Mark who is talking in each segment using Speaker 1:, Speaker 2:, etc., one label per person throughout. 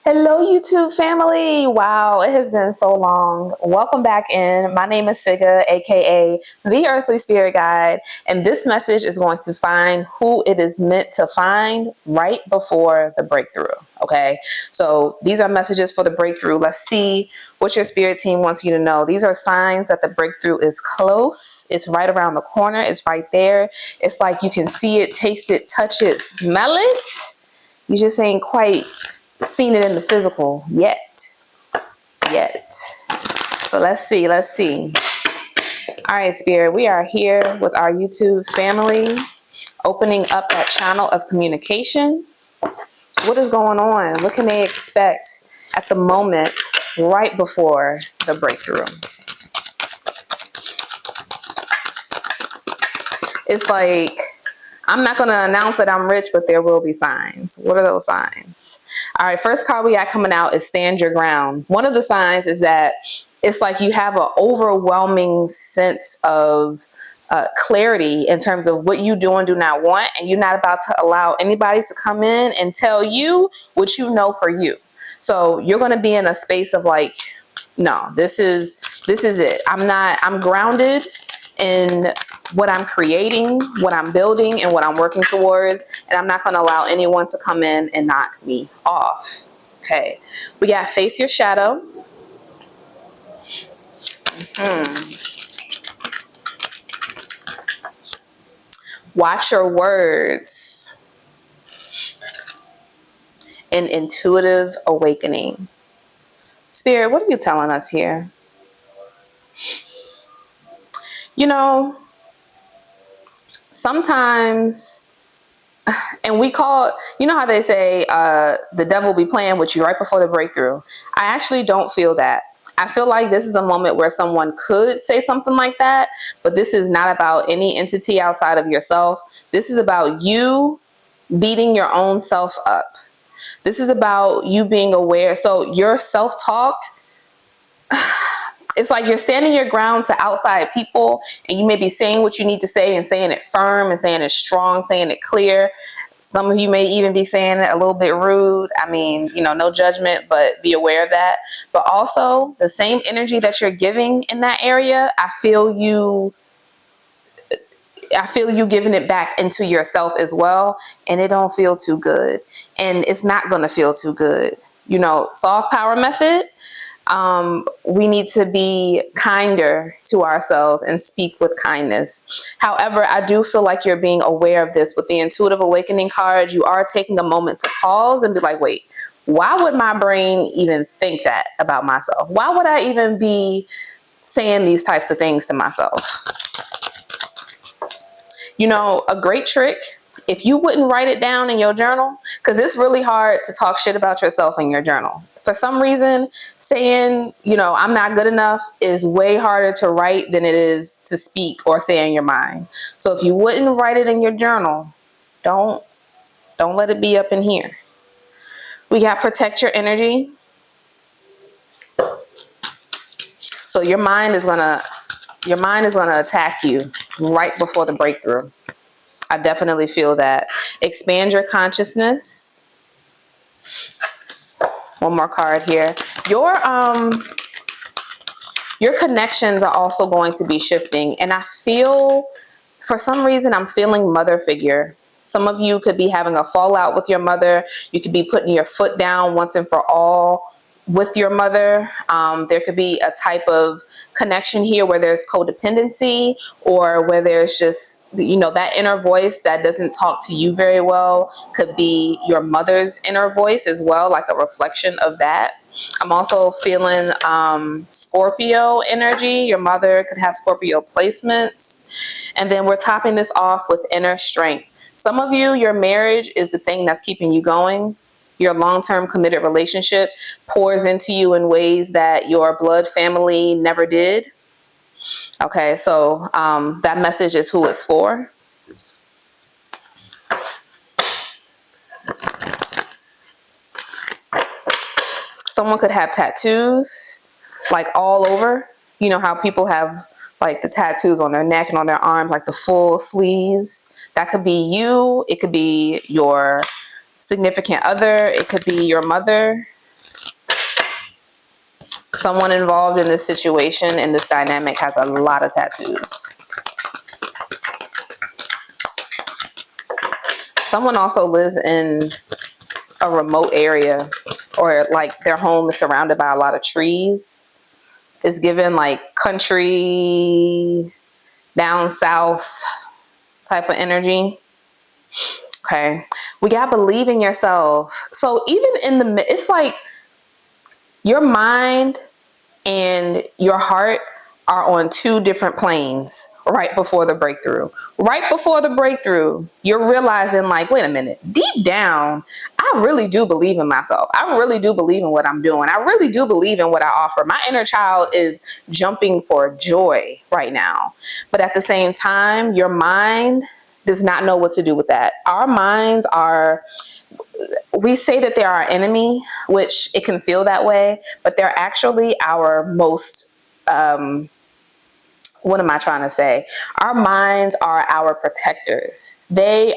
Speaker 1: Hello, YouTube family. Wow, it has been so long. Welcome back in. My name is Siga, aka the Earthly Spirit Guide, and this message is going to find who it is meant to find right before the breakthrough. Okay, so these are messages for the breakthrough. Let's see what your spirit team wants you to know. These are signs that the breakthrough is close. It's right around the corner. It's right there. It's like you can see it, taste it, touch it, smell it. You just ain't quite seen it in the physical yet. So let's see. All right, Spirit, we are here with our YouTube family, opening up that channel of communication. What is going on? What can they expect at the moment right before the breakthrough? It's like, I'm not going to announce that I'm rich, but there will be signs. What are those signs? All right, first card we got coming out is Stand Your Ground. One of the signs is that it's like you have an overwhelming sense of clarity in terms of what you do and do not want, and you're not about to allow anybody to come in and tell you what you know for you. So you're going to be in a space of like, no, this is it. I'm grounded in what I'm creating, what I'm building, and what I'm working towards, and I'm not going to allow anyone to come in and knock me off. Okay, we got Face Your Shadow. Watch Your Words. An Intuitive Awakening. Spirit, what are you telling us here? You know, sometimes, and we call, you know how they say the devil be playing with you right before the breakthrough. I actually don't feel that. I feel like this is a moment where someone could say something like that, but this is not about any entity outside of yourself. This is about you beating your own self up. This is about you being aware. So your self-talk, it's like you're standing your ground to outside people, and you may be saying what you need to say and saying it firm and saying it strong, saying it clear. Some of you may even be saying it a little bit rude. I mean, no judgment, but be aware of that. But also the same energy that you're giving in that area, I feel you giving it back into yourself as well. And it don't feel too good. And it's not going to feel too good. Soft power method. We need to be kinder to ourselves and speak with kindness. However, I do feel like you're being aware of this with the Intuitive Awakening card. You are taking a moment to pause and be like, wait, why would my brain even think that about myself? Why would I even be saying these types of things to myself? A great trick, if you wouldn't write it down in your journal, because it's really hard to talk shit about yourself in your journal. For some reason, saying, I'm not good enough is way harder to write than it is to speak or say in your mind. So if you wouldn't write it in your journal, don't let it be up in here. We got Protect Your Energy. So your mind is gonna attack you right before the breakthrough. I definitely feel that. Expand your consciousness. One more card here. Your connections are also going to be shifting. And I feel, for some reason, I'm feeling mother figure. Some of you could be having a fallout with your mother. You could be putting your foot down once and for all with your mother. There could be a type of connection here where there's codependency, or where there's just, that inner voice that doesn't talk to you very well could be your mother's inner voice as well, like a reflection of that. I'm also feeling Scorpio energy. Your mother could have Scorpio placements. And then we're topping this off with inner strength. Some of you, your marriage is the thing that's keeping you going. Your long-term committed relationship pours into you in ways that your blood family never did. Okay, so that message is who it's for. Someone could have tattoos, like all over. You know how people have like the tattoos on their neck and on their arms, like the full sleeves. That could be you. It could be your significant other. It could be your mother. Someone involved in this situation, in this dynamic, has a lot of tattoos. Someone also lives in a remote area, or like their home is surrounded by a lot of trees. It's given like country, down south type of energy. Okay. We got to believe in yourself. So even in it's like your mind and your heart are on two different planes right before the breakthrough. Right before the breakthrough, you're realizing like, wait a minute, deep down, I really do believe in myself. I really do believe in what I'm doing. I really do believe in what I offer. My inner child is jumping for joy right now. But at the same time, your mind does not know what to do with that. Our minds are, we say that they're our enemy, which it can feel that way, but they're actually our most, what am I trying to say? Our minds are our protectors. They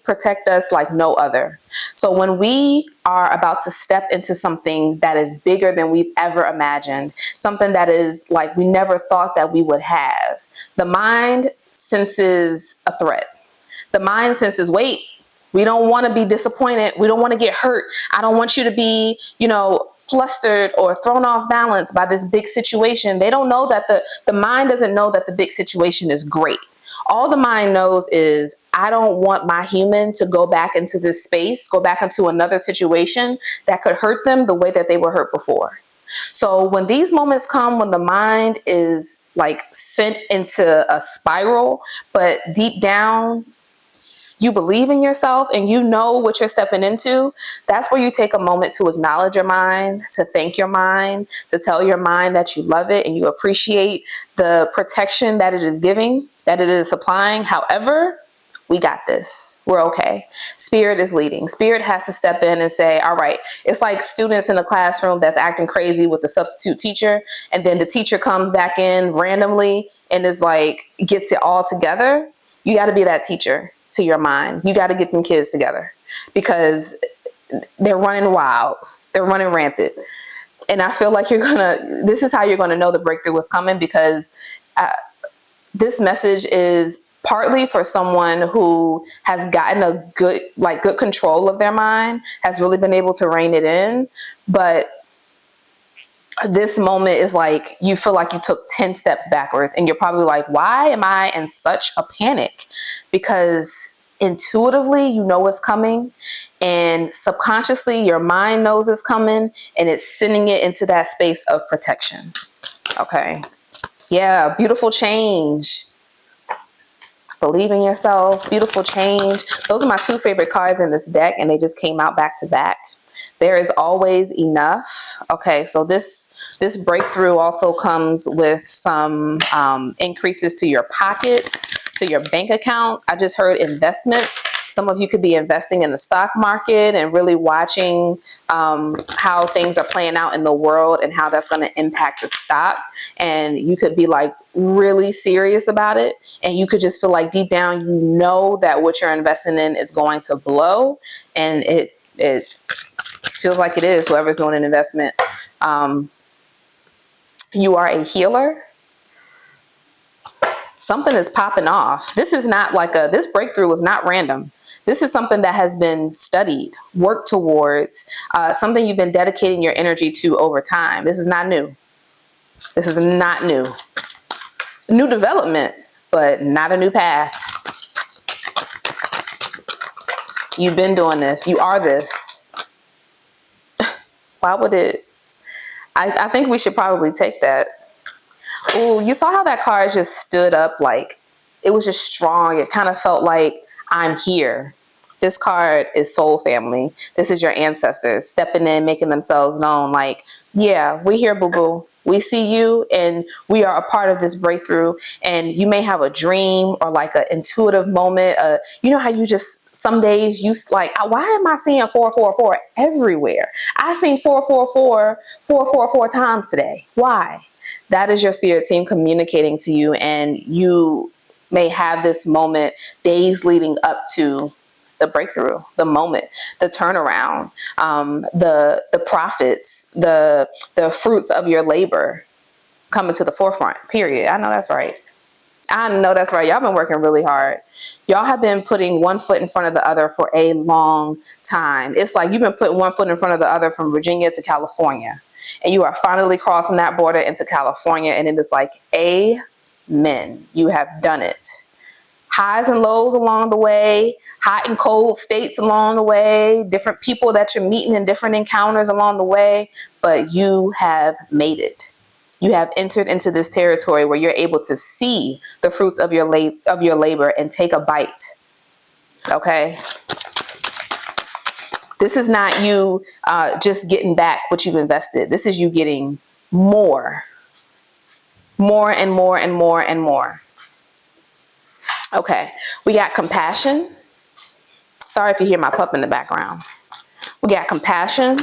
Speaker 1: protect us like no other. So when we are about to step into something that is bigger than we've ever imagined, something that is like we never thought that we would have, the mind senses a threat. The mind senses, wait, we don't want to be disappointed. We don't want to get hurt. I don't want you to be, flustered or thrown off balance by this big situation. They don't know that the mind doesn't know that the big situation is great. All the mind knows is, I don't want my human to go back into this space, go back into another situation that could hurt them the way that they were hurt before. So when these moments come, when the mind is like sent into a spiral, but deep down, you believe in yourself and you know what you're stepping into, that's where you take a moment to acknowledge your mind, to thank your mind, to tell your mind that you love it and you appreciate the protection that it is giving, that it is supplying. However, we got this. We're okay. Spirit is leading. Spirit has to step in and say, all right, it's like students in a classroom that's acting crazy with the substitute teacher. And then the teacher comes back in randomly and is like, gets it all together. You got to be that teacher to your mind. You got to get them kids together because they're running wild. They're running rampant. And I feel like this is how you're going to know the breakthrough is coming, because this message is partly for someone who has gotten a good control of their mind, has really been able to rein it in. But this moment is like, you feel like you took 10 steps backwards and you're probably like, why am I in such a panic? Because intuitively, you know what's coming, and subconsciously your mind knows it's coming, and it's sending it into that space of protection. Okay. Yeah. Beautiful change. Believe in yourself. Beautiful change. Those are my two favorite cards in this deck, and they just came out back to back. There is always enough. Okay, so this breakthrough also comes with some increases to your pockets, to your bank accounts. I just heard investments. Some of you could be investing in the stock market and really watching how things are playing out in the world and how that's going to impact the stock. And you could be like really serious about it. And you could just feel like deep down, you know that what you're investing in is going to blow. And it feels like it is, whoever's doing an investment. You are a healer. Something is popping off. This is not this breakthrough was not random. This is something that has been studied, worked towards, something you've been dedicating your energy to over time. This is not new. This is not new. New development, but not a new path. You've been doing this. You are this. Why would it? I think we should probably take that. Oh, you saw how that card just stood up, like it was just strong. It kind of felt like I'm here. This card is soul family. This is your ancestors stepping in, making themselves known. Like, yeah, we're here, boo-boo. We see you and we are a part of this breakthrough. And you may have a dream or like an intuitive moment. You know how you just, some days you like, why am I seeing 444 everywhere? I seen 444 times today. Why? That is your spirit team communicating to you, and you may have this moment days leading up to the breakthrough, the moment, the turnaround, the profits, the fruits of your labor coming to the forefront, period. I know that's right. I know that's right. Y'all been working really hard. Y'all have been putting one foot in front of the other for a long time. It's like you've been putting one foot in front of the other from Virginia to California. And you are finally crossing that border into California. And it is like, amen. You have done it. Highs and lows along the way, hot and cold states along the way, different people that you're meeting in different encounters along the way. But you have made it. You have entered into this territory where you're able to see the fruits of your labor and take a bite. Okay? This is not you just getting back what you've invested. This is you getting more. More and more and more and more. Okay. We got compassion. Sorry if you hear my pup in the background. We got compassion.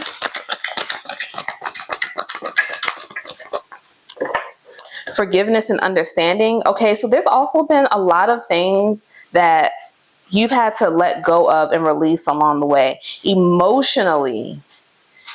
Speaker 1: Forgiveness and understanding. Okay, so there's also been a lot of things that you've had to let go of and release along the way. Emotionally,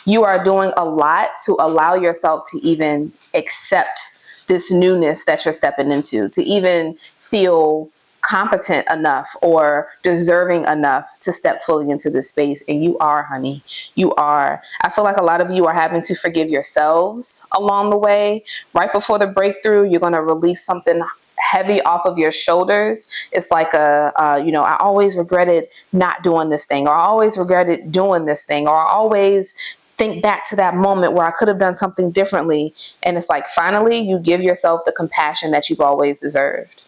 Speaker 1: you are doing a lot to allow yourself to even accept this newness that you're stepping into, to even feel competent enough or deserving enough to step fully into this space. And you are, honey. You are. I feel like a lot of you are having to forgive yourselves along the way. Right before the breakthrough, you're going to release something heavy off of your shoulders. It's like I always regretted not doing this thing, or I always regretted doing this thing, or I always think back to that moment where I could have done something differently. And it's like, finally, you give yourself the compassion that you've always deserved.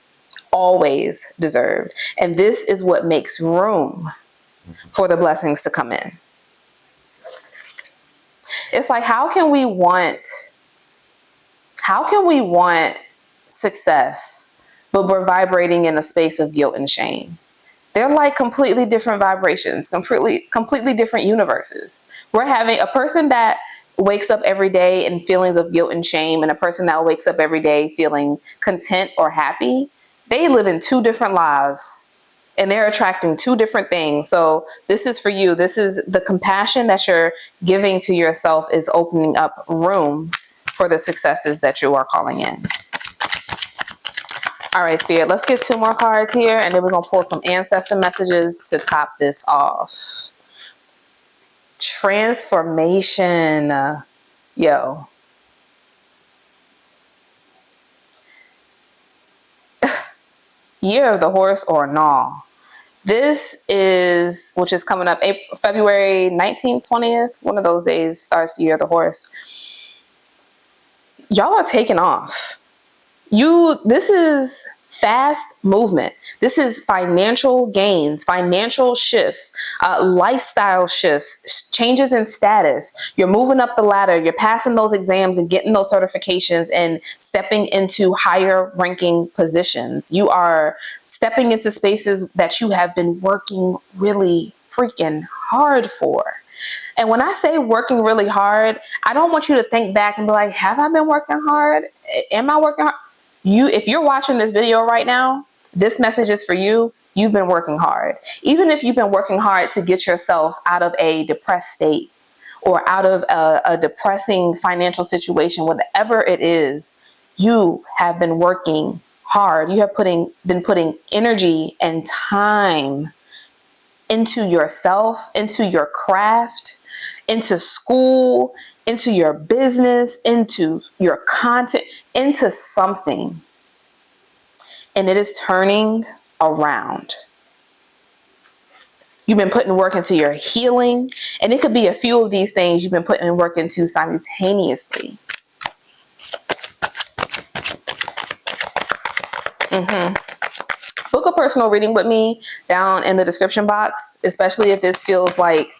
Speaker 1: Always deserved. And this is what makes room for the blessings to come in. It's like, how can we want success, but we're vibrating in a space of guilt and shame? They're like completely different vibrations, completely different universes. We're having a person that wakes up every day in feelings of guilt and shame, and a person that wakes up every day feeling content or happy. They live in two different lives, and they're attracting two different things. So this is for you. This is the compassion that you're giving to yourself is opening up room for the successes that you are calling in. All right, Spirit, let's get 2 more cards here, and then we're going to pull some ancestor messages to top this off. Transformation. Yo. Year of the horse or no. This is, which is coming up February 19th, 20th. One of those days starts the year of the horse. Y'all are taking off. This is fast movement. This is financial gains, financial shifts, lifestyle shifts, changes in status. You're moving up the ladder. You're passing those exams and getting those certifications and stepping into higher ranking positions. You are stepping into spaces that you have been working really freaking hard for. And when I say working really hard, I don't want you to think back and be like, have I been working hard? Am I working hard? If you're watching this video right now, this message is for you. You've been working hard. Even if you've been working hard to get yourself out of a depressed state or out of a depressing financial situation, whatever it is, you have been working hard. You have been putting energy and time into yourself, into your craft, into school, into your business, into your content, into something. And it is turning around. You've been putting work into your healing, and it could be a few of these things you've been putting work into simultaneously. Book a personal reading with me down in the description box, especially if this feels like,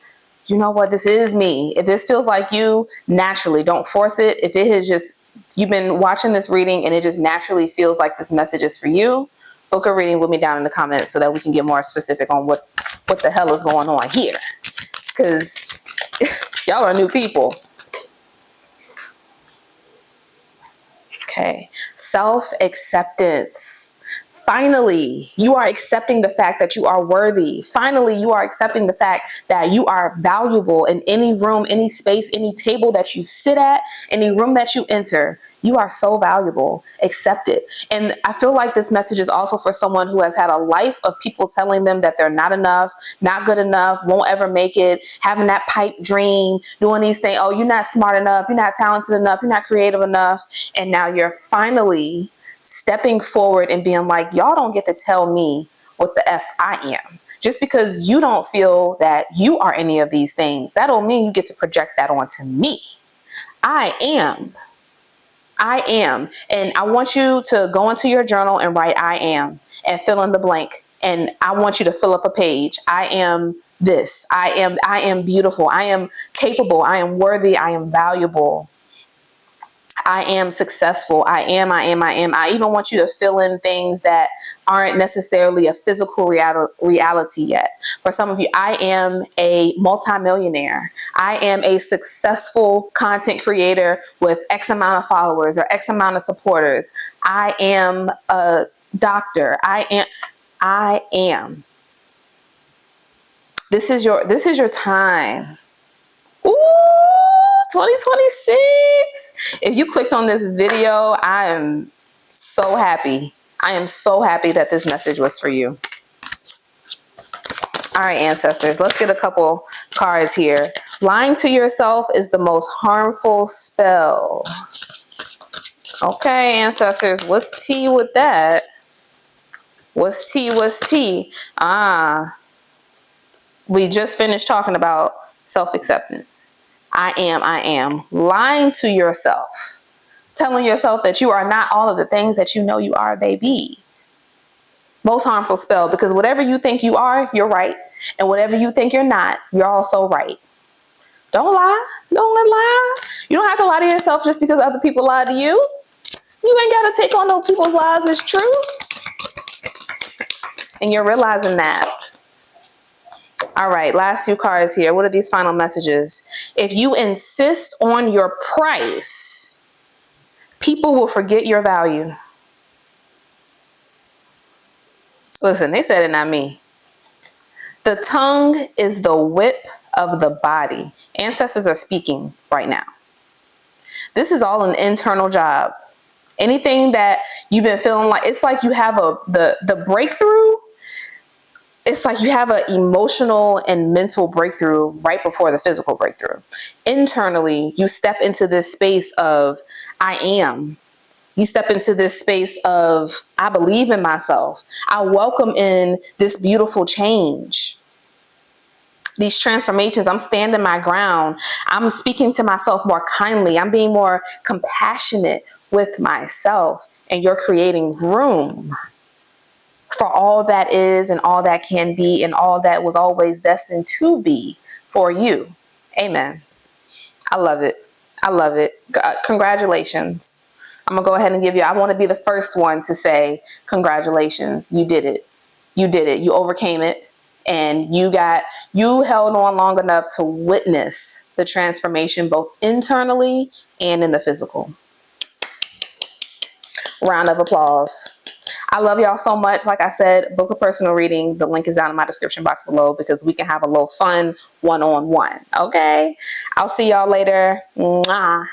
Speaker 1: you know what, this is me. If this feels like you, naturally, don't force it. If it has just, you've been watching this reading and it just naturally feels like this message is for you, book a reading with me down in the comments so that we can get more specific on what the hell is going on here. Because y'all are new people. Okay. Self-acceptance. Finally, you are accepting the fact that you are worthy. Finally, you are accepting the fact that you are valuable in any room, any space, any table that you sit at, any room that you enter. You are so valuable. Accept it. And I feel like this message is also for someone who has had a life of people telling them that they're not enough, not good enough, won't ever make it, having that pipe dream, doing these things. Oh, you're not smart enough. You're not talented enough. You're not creative enough. And now you're finally stepping forward and being like, y'all don't get to tell me what the F I am. Just because you don't feel that you are any of these things, that don't mean you get to project that onto me. I am. I am. And I want you to go into your journal and write I am and fill in the blank. And I want you to fill up a page. I am this. I am beautiful. I am capable. I am worthy. I am valuable. I am successful. I am. I even want you to fill in things that aren't necessarily a physical reality yet. For some of you, I am a multimillionaire. I am a successful content creator with X amount of followers or X amount of supporters. I am a doctor. I am. This is your time. Ooh, 2026. If you clicked on this video, I am so happy. I am so happy that this message was for you. All right, ancestors, let's get a couple cards here. Lying to yourself is the most harmful spell. Okay, ancestors, what's tea with that? What's tea? What's tea? We just finished talking about self-acceptance. I am. Lying to yourself. Telling yourself that you are not all of the things that you know you are, baby. Most harmful spell, because whatever you think you are, you're right. And whatever you think you're not, you're also right. Don't lie. Don't lie. You don't have to lie to yourself just because other people lie to you. You ain't got to take on those people's lies as true. And you're realizing that. All right, last few cards here. What are these final messages? If you insist on your price, people will forget your value. Listen, they said it, not me. The tongue is the whip of the body. Ancestors are speaking right now. This is all an internal job. Anything that you've been feeling like, it's like you have the breakthrough. It's like you have an emotional and mental breakthrough right before the physical breakthrough. Internally, you step into this space of I am. You step into this space of I believe in myself. I welcome in this beautiful change. These transformations, I'm standing my ground. I'm speaking to myself more kindly. I'm being more compassionate with myself. And you're creating room for all that is and all that can be and all that was always destined to be for you. Amen. I love it. I love it. Congratulations. I'm going to go ahead and I want to be the first one to say, congratulations. You did it. You did it. You overcame it. And you held on long enough to witness the transformation, both internally and in the physical. Round of applause. I love y'all so much. Like I said, book a personal reading. The link is down in my description box below because we can have a little fun one-on-one. Okay. I'll see y'all later. Mwah.